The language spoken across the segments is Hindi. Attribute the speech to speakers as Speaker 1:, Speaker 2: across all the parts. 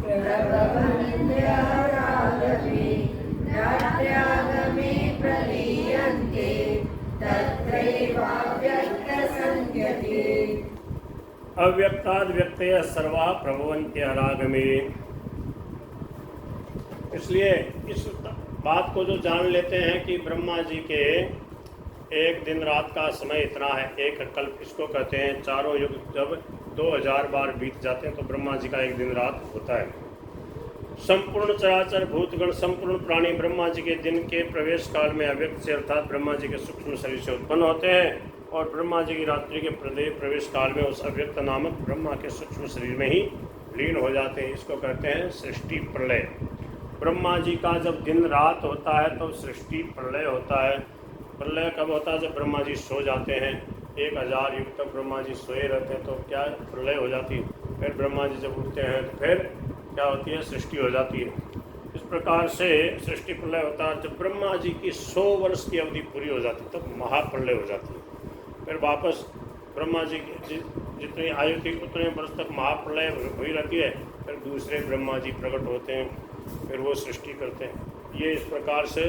Speaker 1: प्रभवन्त्यारागमे नाट्यागमे प्रलीयन्ते तत्रैवाव्यक्तसंज्ञके।
Speaker 2: अव्यक्ताद् व्यक्तयः सर्वा प्रभवन्त्यः रागमे। इसलिए इस बात को जो जान लेते हैं कि ब्रह्मा जी के एक दिन रात का समय इतना है, एक कल्प इसको कहते हैं। चारों युग जब 2000 बार बीत जाते हैं तो ब्रह्मा जी का एक दिन रात होता है। संपूर्ण चराचर भूतगण संपूर्ण प्राणी ब्रह्मा जी के दिन के प्रवेश काल में अव्यक्त से अर्थात ब्रह्मा जी के सूक्ष्म शरीर से उत्पन्न होते हैं और ब्रह्मा जी की रात्रि के प्रवेश काल में उस अव्यक्त नामक ब्रह्मा के सूक्ष्म शरीर में ही लीन हो जाते हैं। इसको कहते हैं सृष्टि प्रलय। ब्रह्मा जी का जब दिन रात होता है तो सृष्टि प्रलय होता है। प्रलय कब होता है? जब ब्रह्मा जी सो जाते हैं। 1000 युग तक ब्रह्मा जी सोए रहते हैं तो क्या प्रलय हो जाती है। फिर ब्रह्मा जी जब उठते हैं तो फिर क्या होती है? सृष्टि हो जाती है। इस प्रकार से सृष्टि प्रलय होता है। जब ब्रह्मा जी की 100 वर्ष की अवधि पूरी हो जाती है तब महाप्रलय हो जाती है। फिर वापस ब्रह्मा जी की जितनी आयु थी उतने वर्ष तक महाप्रलय हुई रहती है। फिर दूसरे ब्रह्मा जी प्रकट होते हैं, फिर वो सृष्टि करते हैं। ये इस प्रकार से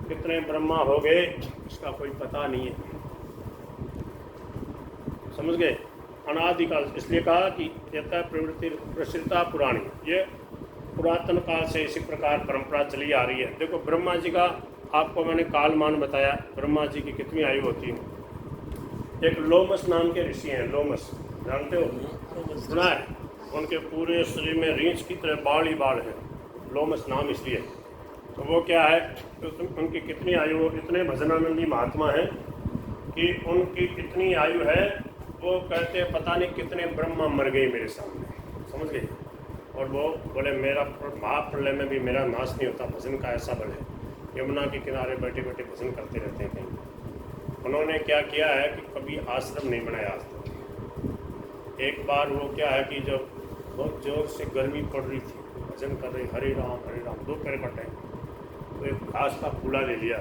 Speaker 2: कितने ब्रह्मा हो गए इसका कोई पता नहीं है। समझ गए? अनादिकाल इसलिए कहा कि यथा प्रवृत्ति प्रसिद्धता पुराणी, ये पुरातन काल से इसी प्रकार परंपरा चली आ रही है। देखो ब्रह्मा जी का आपको मैंने कालमान बताया। ब्रह्मा जी की कितनी आयु होती है? एक लोमस नाम के ऋषि हैं। लोमस जानते हो? सुना है? उनके पूरे शरीर में रींछ की तरह बाल ही बाल है। लोमस नाम इसलिए। तो वो क्या है तो उनकी कितनी आयु, इतने भजनानंदी महात्मा हैं कि उनकी कितनी आयु है वो कहते हैं पता नहीं कितने ब्रह्मा मर गए मेरे सामने। समझ गए? और वो बोले मेरा महाप्रलय में भी मेरा नाश नहीं होता। भजन का ऐसा बल है। यमुना के किनारे बैठे बैठे भजन करते रहते हैं कहीं। उन्होंने क्या किया है कि कभी आश्रम नहीं बनाया आज तक। एक बार वो क्या है कि जब बहुत जोर से गर्मी पड़ रही थी, भजन कर रहे हरे राम दोपहर का टाइम, तो एक घास का फूला ले लिया,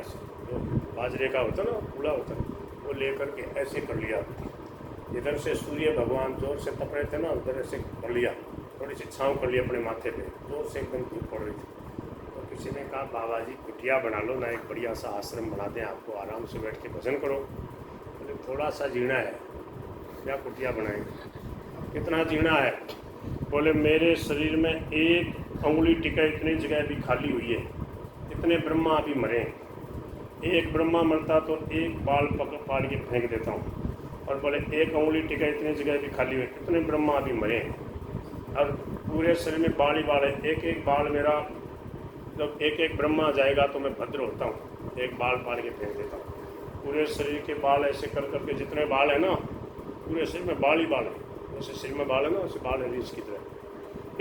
Speaker 2: जो बाजरे का होता ना फूला होता, वो लेकर के ऐसे कर लिया। इधर से सूर्य भगवान जोर से तप रहे थे ना, उधर ऐसे कर लिया, थोड़ी सी छाँव कर लिया अपने माथे पे, जोर से एकदम धूप पड़ रही थी। तो किसी ने कहा बाबा जी कुटिया बना लो ना, एक बढ़िया सा आश्रम बना दें, आपको आराम से बैठ के भजन करो। बोले थोड़ा सा जीना है, क्या कुटिया बनाएंगे? कितना जीना है? बोले मेरे शरीर में एक अंगुली टिका इतनी जगह भी खाली हुई है। इतने ब्रह्मा अभी मरे हैं। एक ब्रह्मा मरता तो एक बाल पकड़ फाड़ के फेंक देता हूँ। और बोले एक अंगुली टिका इतनी जगह भी खाली हुई, इतने ब्रह्मा अभी मरे हैं और पूरे शरीर में बाल ही बाल है। एक एक बाल मेरा जब एक एक ब्रह्मा जाएगा तो मैं भद्र होता हूँ, एक बाल फाड़ के फेंक देता हूँ। पूरे शरीर के बाल ऐसे कर करके जितने बाल है ना, पूरे शरीर में बाल ही बाल है। जैसे शरीर में बाल है ना, वैसे बाल है रीछ की तरह।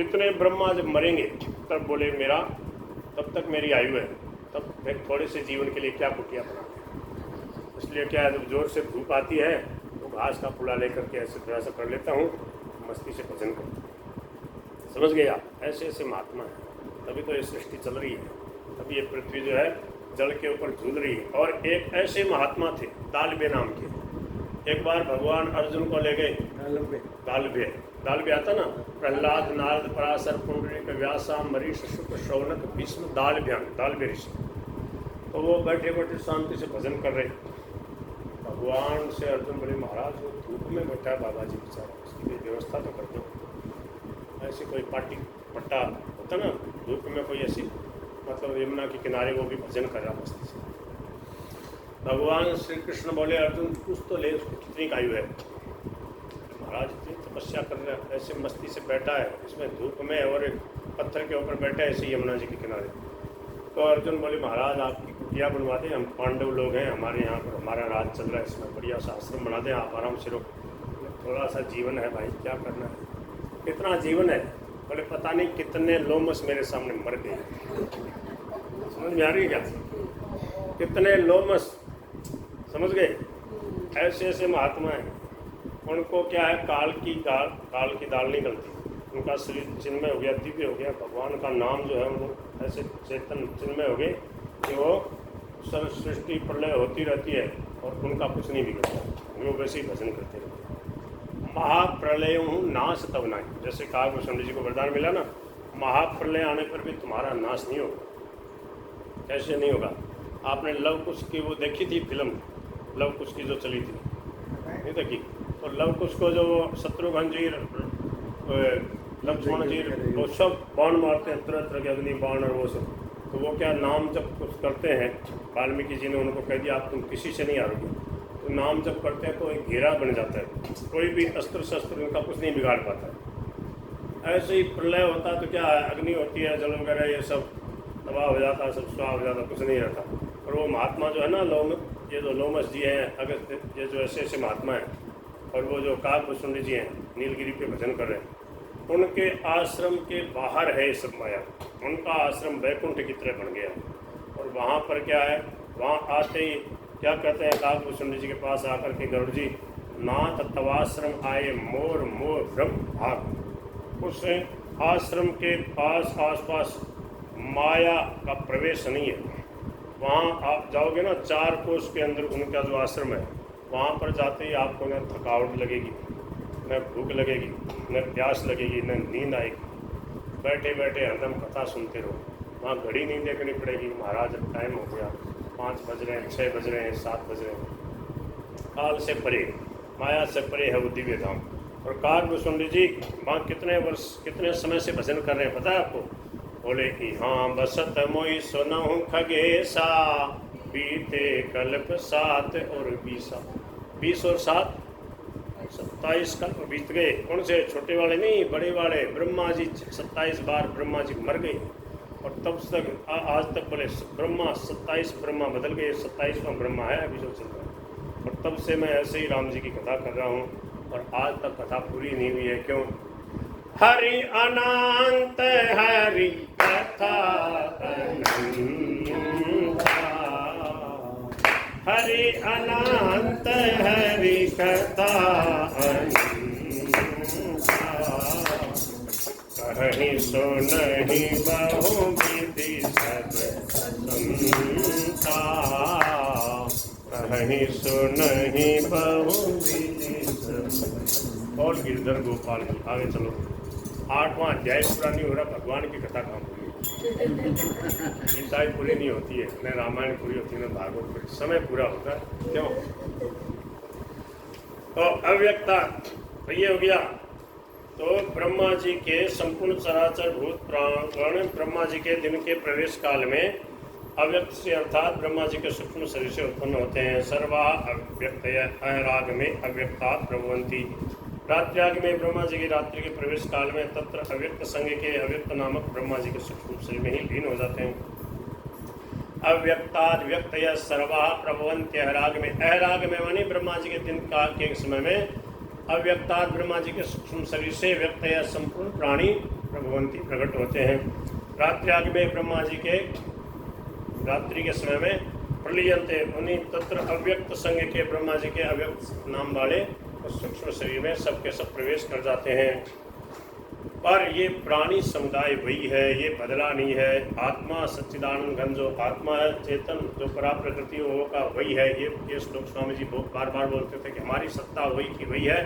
Speaker 2: इतने ब्रह्मा जब मरेंगे तब बोले मेरा तब तक मेरी आयु है, तब मैं थोड़े से जीवन के लिए क्या कुटिया बना। इसलिए क्या है, जब जोर से धूप आती है तो घास का फूला लेकर के ऐसे थोड़ा सा कर लेता हूँ, मस्ती से भजन करता हूँ। समझ गए आप? ऐसे ऐसे महात्मा हैं, तभी तो ये सृष्टि चल रही है, तभी ये पृथ्वी जो है जल के ऊपर झूल रही है। और एक ऐसे महात्मा थे दालबे नाम के। एक बार भगवान अर्जुन को ले गए दालबे आता ना, प्रहलाद नारद पराशर पुंडरीक व्यासा मरीश शुक्र शौनक भीष्म दालबे ऋषि। तो वो बैठे बैठे शांति से भजन कर रहे। भगवान से अर्जुन बोले महाराज वो धूप में बैठा है बाबा जी बेचारा, उसकी भी व्यवस्था तो कर दो। ऐसे कोई पार्टी पट्टा होता ना धूप में, कोई ऐसी मतलब यमुना के किनारे वो भी भजन कर रहा मस्ती से। भगवान श्री कृष्ण बोले अर्जुन कुछ तो ले, उसको कितनी आयु है? महाराज इतनी तपस्या कर रहा है, ऐसे मस्ती से बैठा है इसमें धूप में और एक पत्थर के ऊपर बैठा है ऐसे यमुना जी के किनारे। तो अर्जुन बोले महाराज आपकी कुटिया बनवा दें, हम पांडव लोग हैं, हमारे यहाँ पर हमारा राज चल रहा है, इसमें बढ़िया सा आश्रम बना दें, आप आराम से रहो। थोड़ा सा जीवन है भाई, क्या करना है? कितना जीवन है? बोले पता नहीं कितने लोमस मेरे सामने मर गए। समझ में आ रही है क्या? कितने लोमस, समझ गए? ऐसे ऐसे महात्मा हैं, उनको क्या है काल की दाल नहीं गलती। उनका शरीर चिन्मय हो गया, दिव्य हो गया, भगवान का नाम जो है वो ऐसे चेतन चिन्मय हो गए कि वो सब सृष्टि प्रलय होती रहती है और उनका कुछ नहीं बिगड़ता, वो वैसे ही भजन करते रहते हैं। महाप्रलय हूँ नाश तब नहीं, जैसे कहा गोस्वामी जी को वरदान मिला ना, महाप्रलय आने पर भी तुम्हारा नाश नहीं होगा। कैसे नहीं होगा? आपने लव कुश की वो देखी थी फिल्म, लव कुश की जो चली थी, नहीं देखी? तो लव कुश को जो शत्रुघ्न जी, लक्ष्मण जी, वो सब बाण मारते हैं, तरह तरह के अग्नि बाण और वो सब। तो वो क्या नाम जब कुछ करते हैं, वाल्मीकि जी ने उनको कह दिया आप तुम किसी से नहीं हारोगे। तो नाम जब करते हैं तो एक घेरा बन जाता है, कोई भी अस्त्र शस्त्र उनका कुछ नहीं बिगाड़ पाता है। ऐसे ही प्रलय होता है तो क्या है, अग्नि होती है, जल वगैरह ये सब तबाह हो जाता है, सब स्वाह हो जाता, कुछ नहीं रहता। और वो महात्मा जो है ना, ये जो लोमस जी हैं, अगस्त, ये जो ऐसे ऐसे महात्मा हैं, और वो जो काकभूषुंडी जी हैं, नीलगिरी पे भजन कर रहे हैं, उनके आश्रम के बाहर है ये सब माया। उनका आश्रम वैकुंठ की तरह बन गया। और वहाँ पर क्या है, वहाँ आते ही क्या कहते हैं काकभूषुंडी जी के पास आकर के, गरुड़ जी नाथ तवाश्रम आए मोर मोर ब्रह्म भाग। उस आश्रम के पास आसपास माया का प्रवेश नहीं है। वहाँ आप जाओगे ना, 4 कोस के अंदर उनका जो आश्रम है, वहाँ पर जाते ही आपको न थकावट लगेगी, न भूख लगेगी, न प्यास लगेगी, न नींद आएगी। बैठे बैठे हरदम कथा सुनते रहो। वहाँ घड़ी नहीं देखनी पड़ेगी, महाराज अब टाइम हो गया, 5 बज रहे हैं, 6 बज रहे हैं, 7 बज रहे हैं। काल से परे, माया से परे है वो दिव्य धाम। और काकभूषुंडी जी वहाँ कितने समय से भजन कर रहे हैं पता है आपको? बोले कि हाँ बसत मोई सुनहु खगेसा, बीते कल्प 7 और 20 और 7 27 कल्प बीत गए। कौन से? छोटे वाले नहीं, बड़े वाले। ब्रह्मा जी 27 बार ब्रह्मा जी मर गए, और तब तक आज तक बोले ब्रह्मा 27 ब्रह्मा बदल गए, 27वां ब्रह्मा है अभी जो चल रहा है। और तब से मैं ऐसे ही राम जी की कथा कर रहा हूँ, और आज तक कथा पूरी नहीं हुई है। क्यों? हरि अनंत हरि कथा अनंता, हरि अनंत हरि कथा अनंता, कहीं सुनहि बहु विधि सब संता, कहीं सुनहि बहु विधि सब। और गिरधर गोपाल जी, आगे चलो। 8वां अध्याय पूरा नहीं हो रहा, भगवान की कथा कहाँ पूरी होती है? गीता ही पूरी नहीं होती है, न रामायण पूरी होती है, न भागवत पूरी। समय पूरा होता है। क्यों? तो अव्यक्ता तो ये हो गया। तो ब्रह्मा जी के संपूर्ण चराचर भूत प्राण ब्रह्मा जी के दिन के प्रवेश काल में अव्यक्त से अर्थात ब्रह्मा जी के सूक्ष्म शरीर से उत्पन्न होते हैं। सर्वा अव्यक्तय अराग में अव्यक्ता प्रभवंती। रात्र्याग में ब्रह्मा जी की रात्रि के प्रवेश काल में तत्र अव्यक्त संग के अव्यक्त नामक ब्रह्मा जी के सूक्ष्म शरीर में ही लीन हो जाते हैं। अव्यक्ताद व्यक्तय सर्वा प्रभवंत्य अराग में, अराग में मानी ब्रह्मा जी के दिन काल के समय में अव्यक्ताद ब्रह्मा जी के सूक्ष्म शरीर से व्यक्तय संपूर्ण प्राणी प्रभवंती प्रकट होते हैं। रात्र्याग में ब्रह्मा जी के रात्रि के समय में प्रलीयंते उन्हीं तत्र अव्यक्त संग के ब्रह्मा जी के अव्यक्त नाम वाले सूक्ष्म शरीर में सबके सब प्रवेश कर जाते हैं। पर ये प्राणी समुदाय वही है, ये बदला नहीं है। आत्मा सच्चिदानंद घन जो आत्मा है, चेतन जो परा प्रकृति वो का वही है। ये श्लोक स्वामी जी बहुत बार बार बोलते थे कि हमारी सत्ता वही की वही है।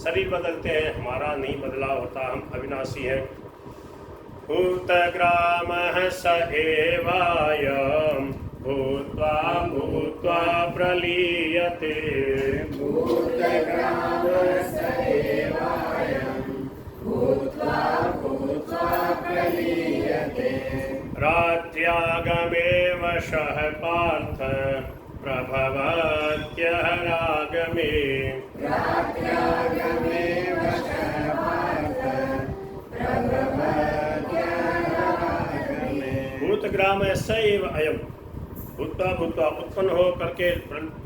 Speaker 2: शरीर बदलते हैं, हमारा नहीं बदलाव होता, हम अविनाशी हैं। भूतग्रामः स एवायम् भूत्वा भूत्वा प्रलीयते।
Speaker 1: भूतग्रामः स एवायम् भूत्वा भूत्वा प्रलीयते।
Speaker 2: रात्र्यागमे वशः पार्थ प्रभवत्यः रागमे।
Speaker 1: रात्र्यागमे वशः पार्थ प्रभवत्यः रागमे।
Speaker 2: भूतग्राम सैव अयम्, भूत्वा भूत्वा उत्पन्न हो करके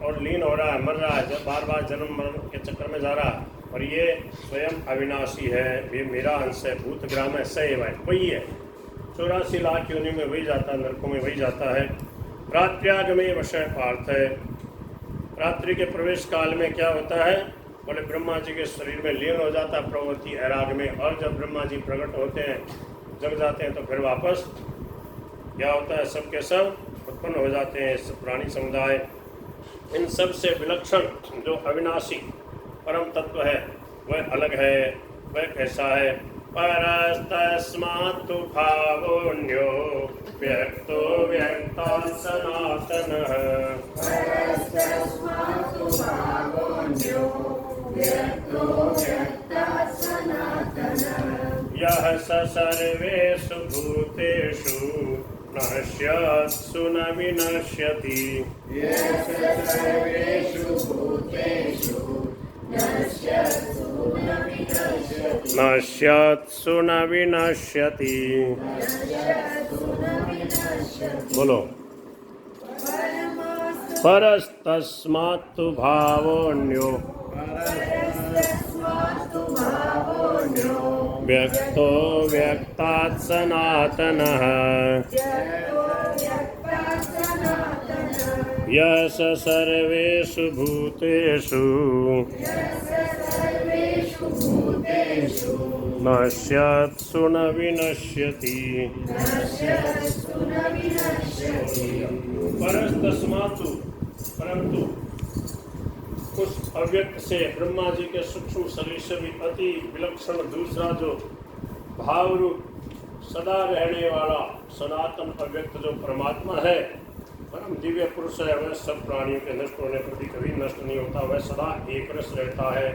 Speaker 2: और लीन हो रहा है, मर रहा है, जब बार बार जन्म मरण के चक्कर में जा रहा है। और ये स्वयं अविनाशी है, ये मेरा अंश है। भूतग्राम है सैव है, वही है। 84 लाख योनि में वही जाता है, नरकों में वही जाता है। रात्र्याग में वशः पार्थ है। रात्रि के प्रवेश काल में क्या होता है? बोले ब्रह्मा जी के शरीर में लीन हो जाता है प्रवृत्ति ऐराग में। और जब ब्रह्मा जी प्रकट होते हैं, जग जाते हैं, तो फिर वापस क्या होता है? सब के सब उत्पन्न हो जाते हैं। इस प्राणी समुदाय इन सब से विलक्षण जो अविनाशी परम तत्व है वह अलग है। वह कैसा है? परस्तस्मात्तु भावोऽन्यो व्यक्तो व्यक्तात् सनातनः
Speaker 1: परस्तस्मात्तु भावोऽन्यो व्यक्तो व्यक्तात् सनातनः
Speaker 2: यः स सर्वेषु भूतेषु नश्यत्सु न विनश्यति
Speaker 1: यः सर्वेषु भूतेषु नश्यत्सु न विनश्यति
Speaker 2: नश्यत्सु न विनश्यति।
Speaker 1: नश्यत्सु न विनश्यति।
Speaker 2: बोलो। परस्तस्मात्तु भावोऽन्यो
Speaker 1: परस्तस्मात्तु भावोऽन्यो
Speaker 2: व्यक्तो व्यक्तात् सनातनः
Speaker 1: व्यक्तो व्यक्तात् सनातनः
Speaker 2: यः स सर्वेषु भूतेषु
Speaker 1: सर्वेषु भूतेषु
Speaker 2: नश्यत्सु न विनश्यति।
Speaker 1: नश्यत्सु न विनश्यति।
Speaker 2: परस्तस्मात्तु परंतु उस अव्यक्त से ब्रह्मा जी के सूक्ष्म शरीर से भी अति विलक्षण दूसरा जो भाव रूप सदा रहने वाला सनातन अव्यक्त जो परमात्मा है, परम दिव्य पुरुष है, वह सब प्राणियों के नष्ट होने पर भी कभी नष्ट नहीं होता, वह सदा एक रस रहता है।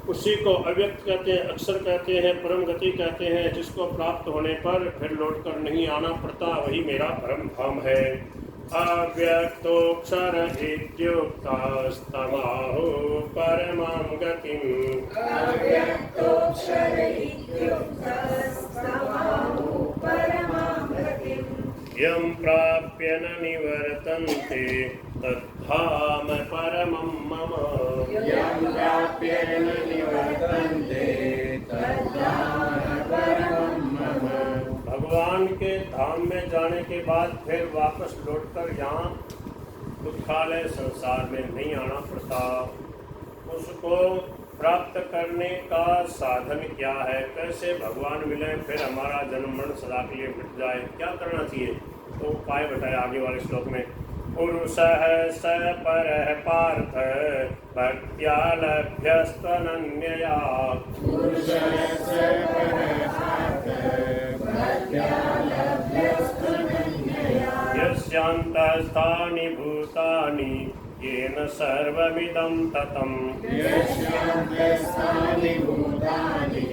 Speaker 2: उसी को अव्यक्त कहते हैं, अक्षर कहते हैं, परम गति कहते हैं, जिसको प्राप्त होने पर फिर लौटकर नहीं आना पड़ता, वही मेरा परम धाम है। अव्यक्तोऽक्षर इत्युक्तस्तमाहो परमां गतिम्
Speaker 1: अव्यक्तोऽक्षर इत्युक्तस्तमाहो परमां गतिम्
Speaker 2: यं प्राप्य न निवर्तन्ते तद्धाम परमं मम
Speaker 1: यं प्राप्य न निवर्तन्ते तद्धाम परमं मम।
Speaker 2: भगवान के धाम में जाने के बाद फिर वापस लौटकर यहाँ दुखालय संसार में नहीं आना पड़ता। उसको प्राप्त करने का साधन क्या है, कैसे भगवान मिले फिर हमारा जन्म मरण सदा के लिए मिट जाए, क्या करना चाहिए, तो उपाय बताया आगे वाले श्लोक में। पुरुषः स परः पार्थ भक्त्या लभ्यस्त्वनन्यया
Speaker 1: पुरुषः स परः पार्थ भक्त्या लभ्यस्त्वनन्यया
Speaker 2: यस्यान्तस्थानि भूतानि येन सर्वमिदं ततं
Speaker 1: यस्यान्तस्थानि भूतानि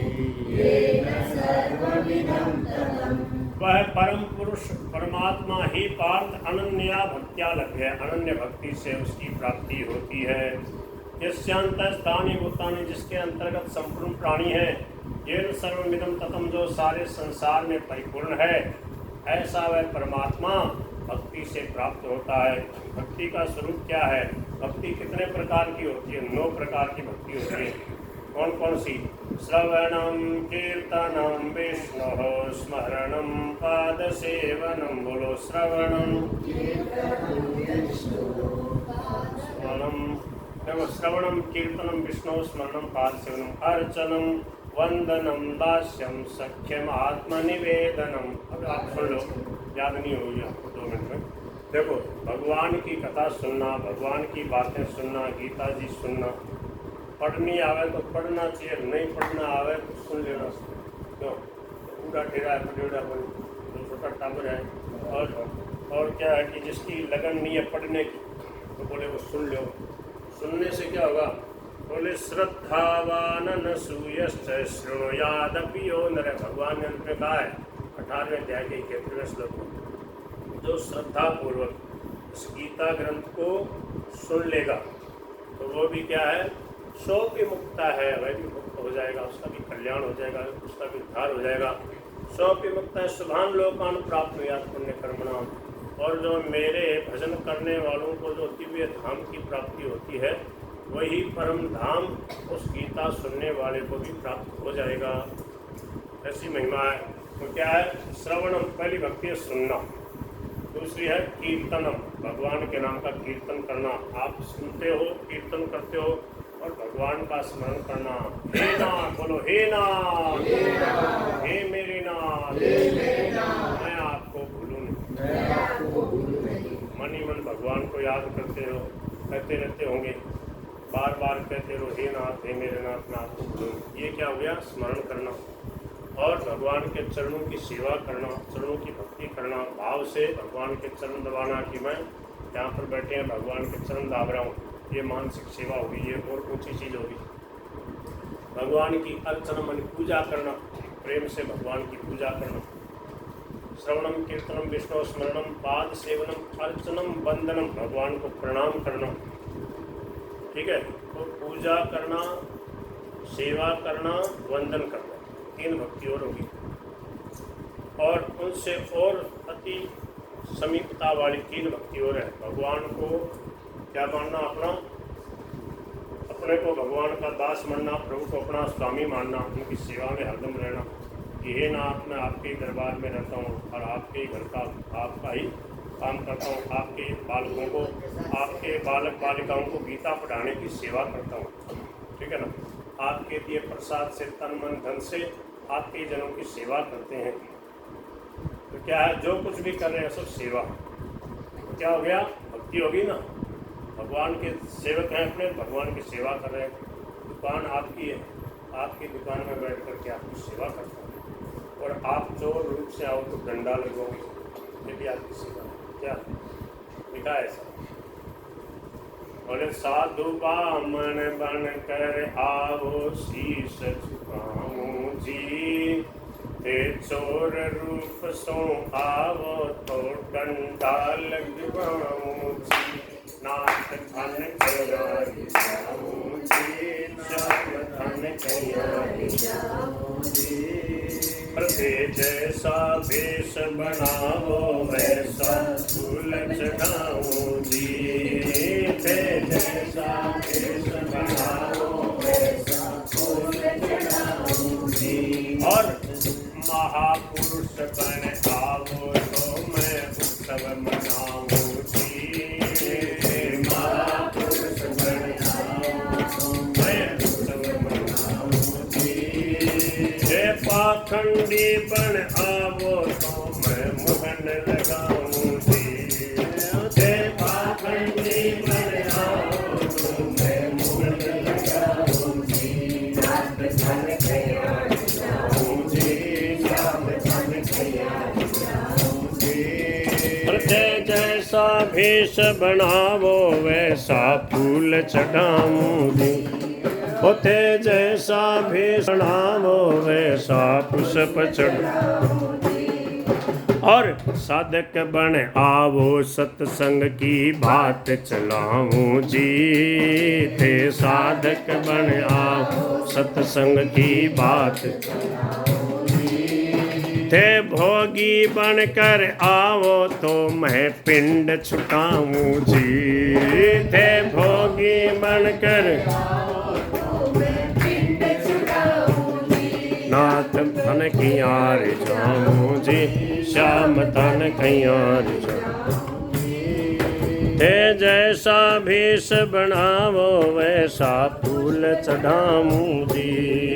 Speaker 1: येन सर्वमिदं ततं।
Speaker 2: वह परम पुरुष परमात्मा ही पार्थ अनन्या भक्त्या लभ्य, अनन्य भक्ति से उसकी प्राप्ति होती है। यस्यान्तस्थानि भूतानि, जिसके अंतर्गत संपूर्ण प्राणी है, येन सर्वमिदं ततं, जो सारे संसार में परिपूर्ण है, ऐसा वह परमात्मा भक्ति से प्राप्त होता है। भक्ति का स्वरूप क्या है, भक्ति कितने प्रकार की होती है, 9 प्रकार की भक्ति होती है। कौन कौन सी? श्रवणम कीर्तनम विष्णोः स्मरणम पादसेवनम। बोलो श्रवणम स्मरणम, देखो श्रवणम कीर्तनम विष्णु स्मरणम पादसेवनम अर्चनम वंदनम दास्यम सख्यम आत्मनिवेदनम। अब आप सुन लो, याद नहीं होगी आपको 2 मिनट में। देखो, भगवान की कथा सुनना, भगवान की बातें सुनना, गीता जी सुनना, पढ़नी आवे तो पढ़ना चाहिए, नहीं पढ़ना आवे तो सुन लेना। क्यों? पूरा ढेरा है, पटेड़ा जो छोटा टाबर है, और क्या है कि जिसकी लगन नहीं है पढ़ने की, तो बोले वो सुन लो। सुनने से क्या होगा? बोले श्रद्धावान नसूयश्च शृणुयादपि यो नर। भगवान ने अंत में कहा है 18वें अध्याय के 31वें श्लोक में, जो श्रद्धा पूर्वक इस गीता ग्रंथ को सुन लेगा तो वो भी क्या है, सो भी मुक्ता है, वह भी मुक्त हो जाएगा, उसका भी कल्याण हो जाएगा, उसका भी उद्धार हो जाएगा। सो भी मुक्त है शुभान लोकान प्राप्त याद पुण्य कर्मणा। और जो मेरे भजन करने वालों को जो दिव्य धाम की प्राप्ति होती है, वही परम धाम उस गीता सुनने वाले को भी प्राप्त हो जाएगा। ऐसी महिमा है। तो क्या है? श्रवणम, पहली भक्ति है सुनना। दूसरी है कीर्तनम, भगवान के नाम का कीर्तन करना। आप सुनते हो, कीर्तन करते हो और भगवान का स्मरण करना। हे नाथ, बोलो हे नाथ, हे मेरे नाथ, मैं आपको भूलूं नहीं। मन ही मन भगवान को याद करते रहो, कहते रहते होंगे, बार बार कहते रहो हे नाथ, हे मेरे नाथ, मैं आपको भूलूं नहीं। ये क्या हो गया? स्मरण करना। और भगवान के चरणों की सेवा करना, चरणों की भक्ति करना, भाव से भगवान के चरण दबाना कि मैं यहाँ पर बैठे हैं भगवान के चरण दाब रहा हूँ, ये मानसिक सेवा होगी, ये और ऊँची चीज़ होगी। भगवान की अर्चना मन पूजा करना, प्रेम से भगवान की पूजा करना। श्रवणम कीर्तनम विष्णु स्मरणम पाद सेवनम अर्चनम वंदनम, भगवान को प्रणाम करना। ठीक है, तो पूजा करना, सेवा करना, वंदन करना, 3 भक्ति और होगी। और उनसे और अति समीपता वाली 3 भक्ति और है। भगवान को क्या मानना? अपने को भगवान का दास मानना, प्रभु को अपना स्वामी मानना, उनकी सेवा में हरदम रहना। ये नाथ मैं आपके दरबार में रहता हूँ और आपके घर का आपका ही काम करता हूँ, आपके बालकों को, आपके बालक बालिकाओं को गीता पढ़ाने की सेवा करता हूँ। ठीक है ना? आपके दिए प्रसाद से तन मन धन से आपके जनों की सेवा करते हैं। तो क्या है? जो कुछ भी कर रहे हैं सब सेवा। तो क्या हो गया? भक्ति होगी ना। भगवान के सेवक हैं, अपने भगवान की सेवा कर रहे हैं। दुकान आपकी है, आपकी दुकान में बैठ कर के आपकी सेवा करता हूँ। और आप चोर रूप से आओ तो डंडा लगोगे, ये भी आपकी सेवा है। क्या लिखा है ऐसा? बोले साधु बामन बन कर आओ शीश झुकाऊं जी, ते चोर रूप सो आवो तो डंडा लगवाऊं जी। नाथ धन कयारी जाऊं जी, श्याम धन कयारी जाऊं जी। ते जैसा भेष बनाओ वैसा फूल चढ़ाऊं जी, ते जैसा भेष बनाओ वैसा फूल चढ़ाऊं जी। और महापुरुष बन आओ तो मैं उत्सव मनाऊं जी, महापुरुष बन आओ तो मैं उत्सव मनाऊं जी। जय पाखंडी बन आवो तो मैं मोहन लगाऊं जी, जय पाखंडी बन आओ तो मैं मोहन लगाऊं जी। नाथ धन कयारी जाऊं जी, श्याम धन कयारी जाऊं जी। जय जैसा भेष बनावो वैसा फूल चढ़ाऊं जी, होते जैसा भेष बनावो वैसा पुष्प चढ़ाऊं। और साधक बन आवो सत्संग की बात चलाऊं जी, ते साधक बन आओ सत्संग की बात चलाऊं जी। ते भोगी बन कर आओ तो मैं पिंड छुटाऊं जी, ते भोगी बन कर नाथ धन कयार जाऊं जी, श्याम धन कयार जाऊं जी। ते जैसा भेष बनावो वैसा फूल चढ़ाऊं जी।